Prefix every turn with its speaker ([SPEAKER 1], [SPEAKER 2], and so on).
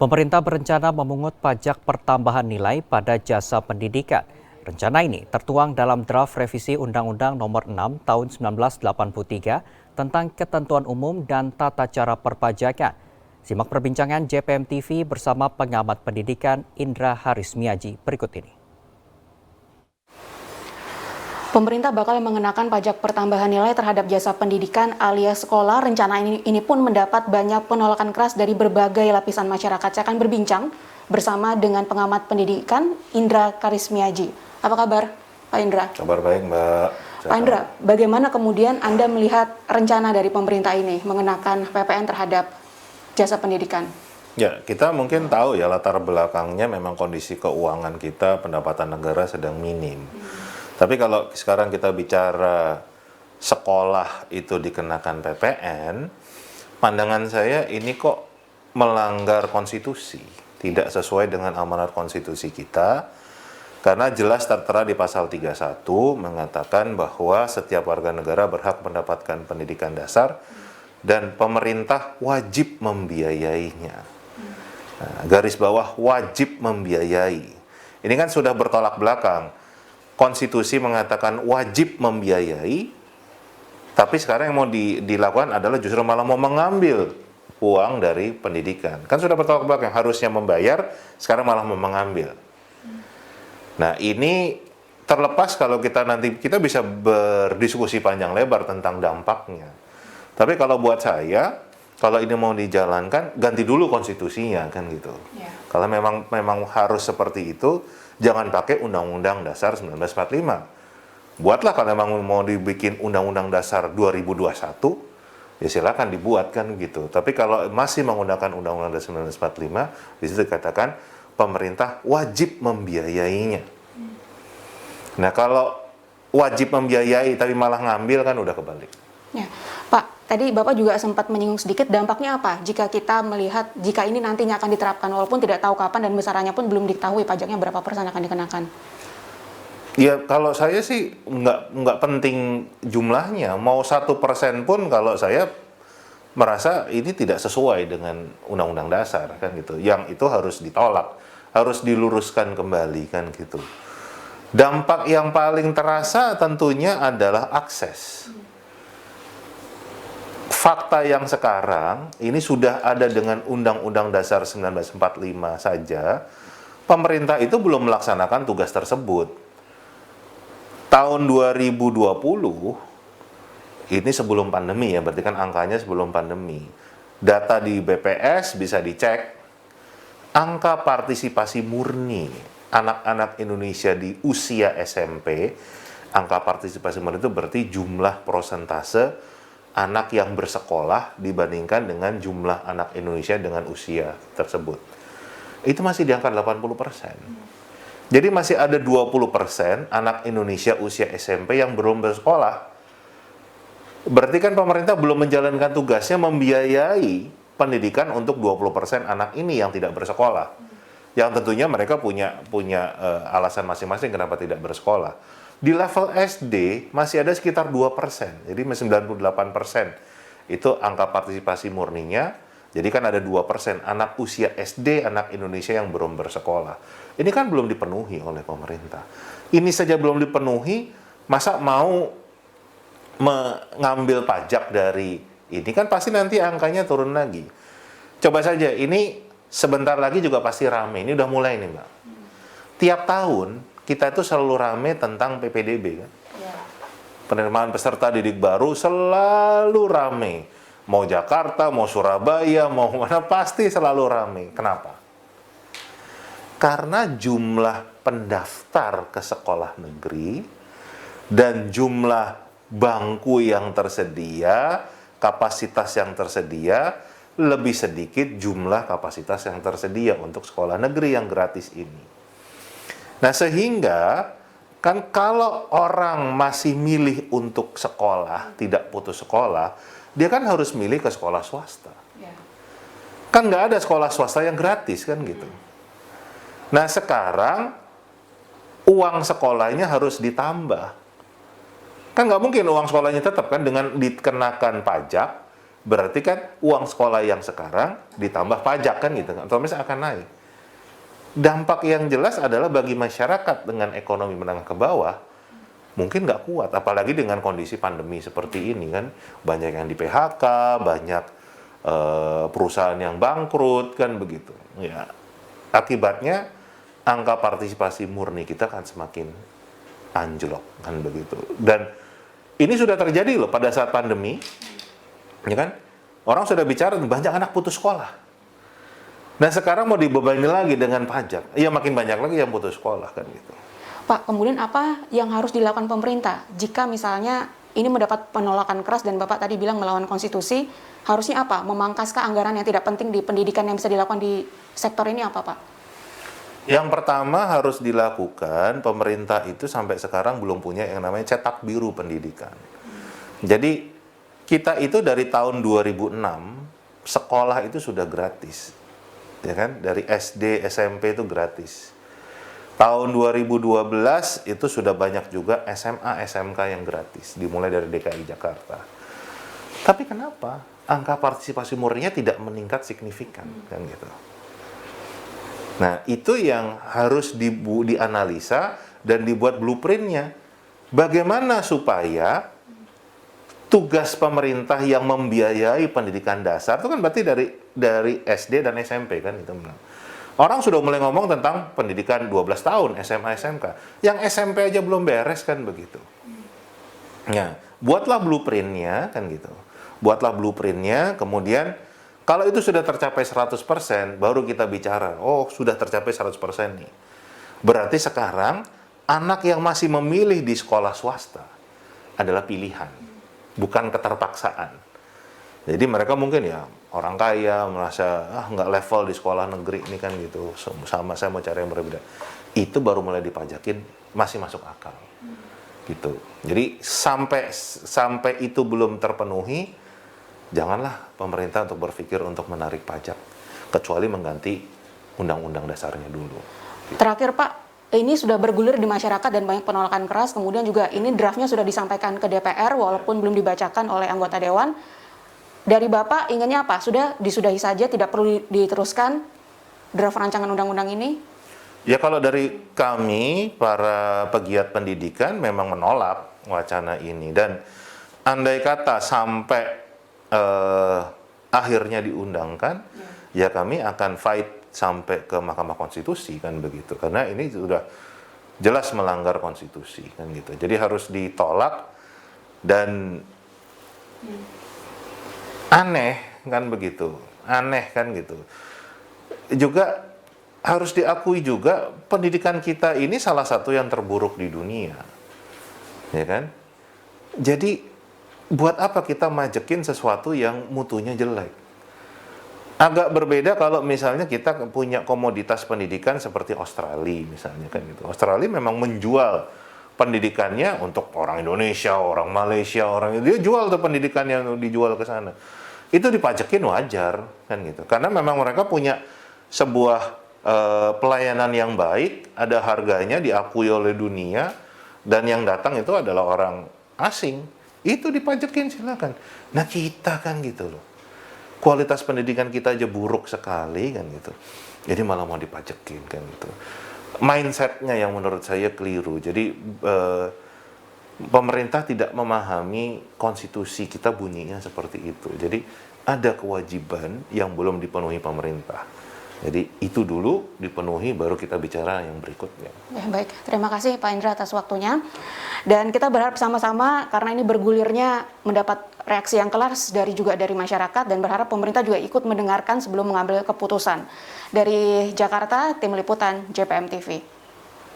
[SPEAKER 1] Pemerintah berencana memungut pajak pertambahan nilai pada jasa pendidikan. Rencana ini tertuang dalam draft revisi Undang-Undang Nomor 6 Tahun 1983 tentang Ketentuan Umum dan Tata Cara Perpajakan. Simak perbincangan JPM TV bersama pengamat pendidikan Indra Harismiaji berikut ini.
[SPEAKER 2] Pemerintah bakal mengenakan pajak pertambahan nilai terhadap jasa pendidikan alias sekolah. Rencana ini pun mendapat banyak penolakan keras dari berbagai lapisan masyarakat. Saya akan berbincang bersama dengan pengamat pendidikan Indra Harismiaji. Apa kabar, Pak Indra?
[SPEAKER 3] Kabar baik, Mbak.
[SPEAKER 2] Pak Indra, bagaimana kemudian Anda melihat rencana dari pemerintah ini mengenakan PPN terhadap jasa pendidikan?
[SPEAKER 3] Ya, kita mungkin tahu ya latar belakangnya memang kondisi keuangan kita, pendapatan negara sedang minim. Tapi kalau sekarang kita bicara sekolah itu dikenakan PPN, pandangan saya ini kok melanggar konstitusi, tidak sesuai dengan amanat konstitusi kita, karena jelas tertera di pasal 31 mengatakan bahwa setiap warga negara berhak mendapatkan pendidikan dasar dan pemerintah wajib membiayainya. Nah, garis bawah wajib membiayai. Ini kan sudah bertolak belakang. Konstitusi mengatakan wajib membiayai, tapi sekarang yang mau dilakukan adalah justru malah mau mengambil uang dari pendidikan. Kan sudah bertolak belakang, harusnya membayar, sekarang malah mau mengambil. Nah, ini terlepas kalau kita nanti, kita bisa berdiskusi panjang lebar tentang dampaknya. Tapi kalau buat saya, kalau ini mau dijalankan, ganti dulu konstitusinya, kan gitu. Kalau memang harus seperti itu, jangan pakai Undang-Undang Dasar 1945. Buatlah kalau memang mau dibikin Undang-Undang Dasar 2021, ya silakan dibuat kan gitu. Tapi kalau masih menggunakan Undang-Undang Dasar 1945, di situ dikatakan pemerintah wajib membiayainya. Nah, kalau wajib membiayai tapi malah ngambil kan udah kebalik.
[SPEAKER 2] Ya, Pak, tadi Bapak juga sempat menyinggung sedikit dampaknya apa jika kita melihat jika ini nantinya akan diterapkan walaupun tidak tahu kapan dan besarannya pun belum diketahui pajaknya berapa persen akan dikenakan.
[SPEAKER 3] Ya kalau saya sih nggak penting jumlahnya, mau 1% pun kalau saya merasa ini tidak sesuai dengan Undang-Undang Dasar kan gitu. Yang itu harus ditolak, harus diluruskan kembali kan gitu. Dampak yang paling terasa tentunya adalah akses. Fakta yang sekarang ini sudah ada dengan Undang-Undang Dasar 1945 saja, pemerintah itu belum melaksanakan tugas tersebut. Tahun 2020, ini sebelum pandemi ya, berarti kan angkanya sebelum pandemi. Data di BPS bisa dicek, angka partisipasi murni anak-anak Indonesia di usia SMP, angka partisipasi murni itu berarti jumlah persentase anak yang bersekolah dibandingkan dengan jumlah anak Indonesia dengan usia tersebut. Itu masih di angka 80%. Jadi masih ada 20% anak Indonesia usia SMP yang belum bersekolah. Berarti kan pemerintah belum menjalankan tugasnya membiayai pendidikan untuk 20% anak ini yang tidak bersekolah. Yang tentunya mereka punya alasan masing-masing kenapa tidak bersekolah. Di level SD masih ada sekitar 2%, jadi 98% itu angka partisipasi murninya. Jadi kan ada 2% anak usia SD, anak Indonesia yang belum bersekolah. Ini kan belum dipenuhi oleh pemerintah. Ini saja belum dipenuhi, masa mau mengambil pajak dari ini kan pasti nanti angkanya turun lagi. Coba saja, ini sebentar lagi juga pasti rame, ini udah mulai nih Mbak. Tiap tahun kita itu selalu rame tentang PPDB kan. Penerimaan peserta didik baru selalu rame. Mau Jakarta, mau Surabaya, mau mana pasti selalu rame. Kenapa? Karena jumlah pendaftar ke sekolah negeri dan jumlah bangku yang tersedia, kapasitas yang tersedia, lebih sedikit jumlah kapasitas yang tersedia untuk sekolah negeri yang gratis ini. Nah, sehingga kan kalau orang masih milih untuk sekolah, tidak putus sekolah, dia kan harus milih ke sekolah swasta. Kan nggak ada sekolah swasta yang gratis kan gitu. Nah, sekarang uang sekolahnya harus ditambah. Kan nggak mungkin uang sekolahnya tetap kan dengan dikenakan pajak, berarti kan uang sekolah yang sekarang ditambah pajak kan gitu, otomatis akan naik. Dampak yang jelas adalah bagi masyarakat dengan ekonomi menengah ke bawah, mungkin nggak kuat, apalagi dengan kondisi pandemi seperti ini kan, banyak yang di PHK, banyak perusahaan yang bangkrut kan begitu. Ya, akibatnya angka partisipasi murni kita kan semakin anjlok kan begitu. Dan ini sudah terjadi loh pada saat pandemi, ya kan? Orang sudah bicara banyak anak putus sekolah. Nah sekarang mau dibebani lagi dengan pajak, ya makin banyak lagi yang putus sekolah kan gitu.
[SPEAKER 2] Pak, kemudian apa yang harus dilakukan pemerintah jika misalnya ini mendapat penolakan keras dan Bapak tadi bilang melawan konstitusi, harusnya apa? Memangkaskah anggaran yang tidak penting di pendidikan yang bisa dilakukan di sektor ini apa, Pak?
[SPEAKER 3] Yang pertama harus dilakukan, pemerintah itu sampai sekarang belum punya yang namanya cetak biru pendidikan. Jadi kita itu dari tahun 2006 sekolah itu sudah gratis, ya kan? Dari SD, SMP itu gratis. Tahun 2012 itu sudah banyak juga SMA, SMK yang gratis, dimulai dari DKI Jakarta. Tapi kenapa angka partisipasi murninya tidak meningkat signifikan, kan gitu? Nah, itu yang harus dianalisa dan dibuat blueprint-nya. Bagaimana supaya tugas pemerintah yang membiayai pendidikan dasar itu kan berarti dari SD dan SMP kan itu. Orang sudah mulai ngomong tentang pendidikan 12 tahun SMA SMK. Yang SMP aja belum beres kan begitu. Nah, buatlah blueprint-nya kan gitu. Buatlah blueprint-nya, kemudian kalau itu sudah tercapai 100%, baru kita bicara, oh sudah tercapai 100% nih. Berarti sekarang anak yang masih memilih di sekolah swasta adalah pilihan, bukan keterpaksaan. Jadi mereka mungkin ya orang kaya merasa nggak level di sekolah negeri ini kan gitu, sama saya mau cari yang berbeda. Itu baru mulai dipajakin, masih masuk akal. Gitu. Jadi sampai itu belum terpenuhi, janganlah pemerintah untuk berpikir untuk menarik pajak, kecuali mengganti undang-undang dasarnya dulu.
[SPEAKER 2] Terakhir Pak, ini sudah bergulir di masyarakat dan banyak penolakan keras, kemudian juga ini draftnya sudah disampaikan ke DPR walaupun belum dibacakan oleh anggota Dewan. Dari Bapak inginnya apa? Sudah disudahi saja, tidak perlu diteruskan draft rancangan undang-undang ini?
[SPEAKER 3] Ya kalau dari kami, para pegiat pendidikan memang menolak wacana ini. Dan andai kata sampai akhirnya diundangkan, ya kami akan fight sampai ke Mahkamah Konstitusi kan begitu, karena ini sudah jelas melanggar konstitusi kan gitu. Jadi harus ditolak dan aneh kan begitu, aneh kan gitu. Juga harus diakui juga pendidikan kita ini salah satu yang terburuk di dunia, ya kan? Jadi buat apa kita majekin sesuatu yang mutunya jelek? Agak berbeda kalau misalnya kita punya komoditas pendidikan seperti Australia misalnya kan gitu. Australia memang menjual pendidikannya untuk orang Indonesia, orang Malaysia, dia jual tuh pendidikan yang dijual ke sana. Itu dipajekin wajar kan gitu. Karena memang mereka punya sebuah pelayanan yang baik, ada harganya, diakui oleh dunia, dan yang datang itu adalah orang asing. Itu dipajekin silakan. Nah kita kan gitu loh, kualitas pendidikan kita aja buruk sekali kan gitu. Jadi malah mau dipajekin kan gitu. Mindsetnya yang menurut saya keliru. Jadi pemerintah tidak memahami konstitusi kita bunyinya seperti itu. Jadi ada kewajiban yang belum dipenuhi pemerintah. Jadi itu dulu dipenuhi, baru kita bicara yang berikutnya.
[SPEAKER 2] Ya, baik, terima kasih Pak Indra atas waktunya. Dan kita berharap sama-sama karena ini bergulirnya mendapat reaksi yang keras juga dari masyarakat, dan berharap pemerintah juga ikut mendengarkan sebelum mengambil keputusan. Dari Jakarta, Tim Liputan JPM TV.